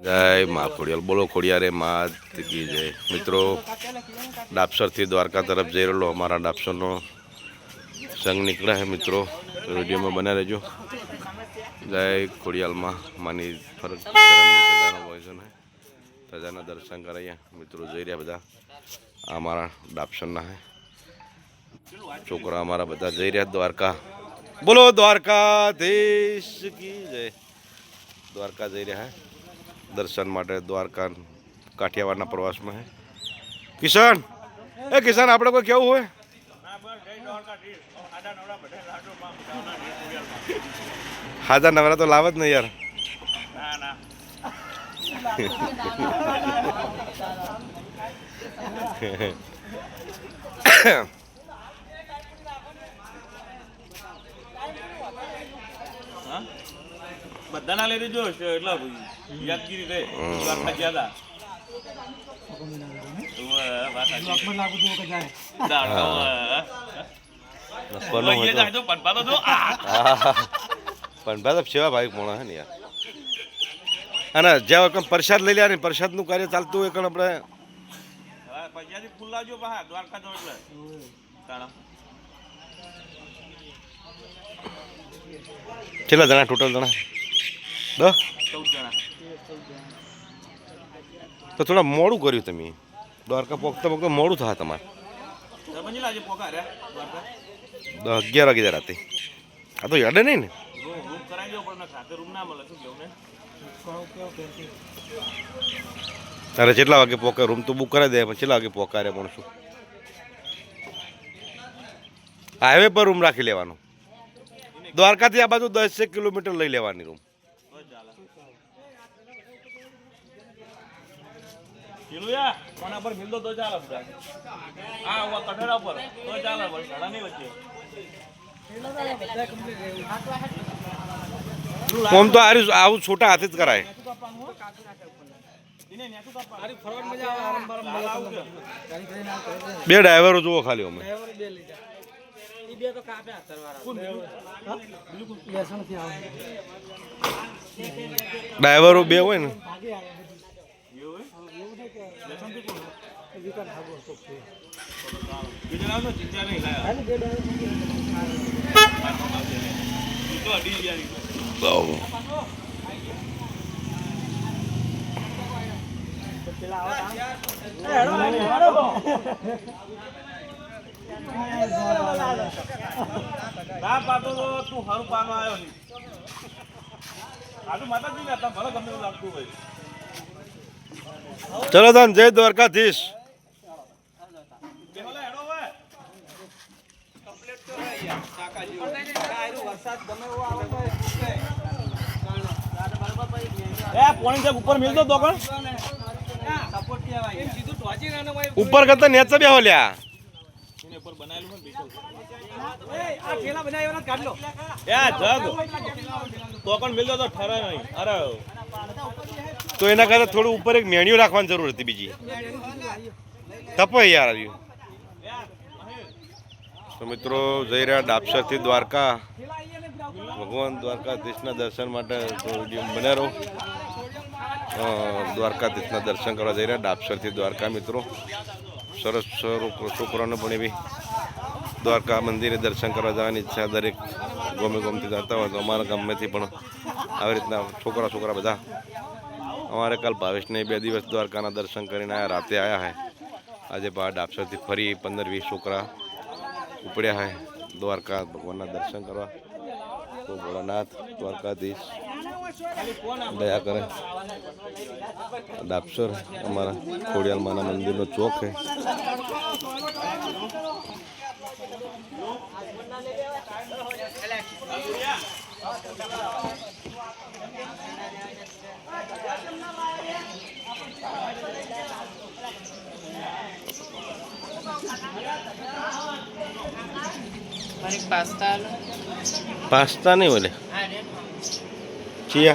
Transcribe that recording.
જય મા ખોડિયાલ, બોલો ખોડિયારે માત કી જય। મિત્રો, ડાપસરથી દ્વારકા તરફ જઈ રહેલો અમારા ડાપસરનો સંઘ નીકળ્યા છે મિત્રો, તો વિડીયોમાં બના રહેજો। જય ખોડિયાલમાં માની ફરજ ધજાનો વચન હે, ધજાના દર્શન કરાયા મિત્રો જઈ રહ્યા બધા। અમારા ડાપસરના હે છોકરા અમારા બધા જઈ રહ્યા દ્વારકા। બોલો દ્વારકાધીશ કી જય। દ્વારકા જઈ રહ્યા હે दर्शन माटे द्वारका काठियावाड़ प्रवास में है। किसान किसान आपड़े को क्या हुए हाजा नवरा तो लावत नहीं यार। બધાના લઈ દેજો એટલા યાદગીરી રહે દ્વારકા જ્યાદા सेवा भाई मोणा है यार અને જ્યાં વખત પ્રસાદ લઈ લ્યા ને પ્રસાદનું કાર્ય ચાલતું હોય કણ આપણે પૈસાથી ફૂલ લાવજો પાછા દ્વારકા જો એટલે કેટલા જણા ટોટલ જણા 10 14 જણા તો થોડા મોડું કર્યું તમે દ્વારકા પોકતા પોકતા મોડું થાય તમારે સમજી લાગે પોકા રે દ્વારકા 10 11 વાગે રાતે આ તો યાદ નહીં ને રૂમ કરાવી દેવો પણ ખાતે રૂમ ના મળે શું કેવું ને તારે કેટલા વાગે પોકા રૂમ તો બુક કરાવી દે પણ કેટલા વાગે પોકા રે પણ શું હાઈવે પર રૂમ રાખી લેવાનો દ્વારકાથી આ બાજુ 10 કિલોમીટર લઈ લેવાની રૂમ કિલોયા કોના પર મિલ દો તો ચાલે બધા આ વા કઠેડા પર તો ચાલે બસ ઘણા નહીં વચ્ચે કોમ તો આવું છોટા હાથે જ કરાય બે ડ્રાઈવરો જુઓ ખાલી અમે ડ્રાઈવરો બે હોય ને તું હારું પાનો આવ્યો નહીં આજુ માતાજી ને ભલે ગમે લાગતું હોય। ચલો દાન જય દ્વારકાધીશ। ઉપર મિલતો તો પણ ઉપર કરતા નેચા બે હોલ્યા તો એના કરતા થોડું ઉપર એક મેણિયું રાખવાની જરૂર હતી બીજી તપો યાર આવ્યું। તો મિત્રો જઈ રહ્યા ડાપસરથી દ્વારકા ભગવાન દ્વારકાધીશના દર્શન માટે વિડીયો બન્યા રહો। દ્વારકાધીશના દર્શન કરવા જઈ રહ્યા ડાપસરથી દ્વારકા મિત્રો સરસ છોકરાને પણ એવી દ્વારકા મંદિરે દર્શન કરવા જવાની ઈચ્છા દરેક ગમે ગમતી જતા હોય તો અમારા ગામમાંથી પણ આવી રીતના છોકરા બધા અમારે કાલ ભાવેશને 2 દિવસ દ્વારકાના દર્શન કરીને આવ્યા રાતે આવ્યા હે આજે બહાર ડાપસરથી ફરી 15-20 છોકરા ઉપડ્યા હે દ્વારકા ભગવાનના દર્શન કરવા। તો ભોળાનાથ દ્વારકાધીશ દયા કરે। ડાપસર અમારા ખોડિયાલ માના મંદિરનો ચોક છે। पास्ता नहीं बोले चिया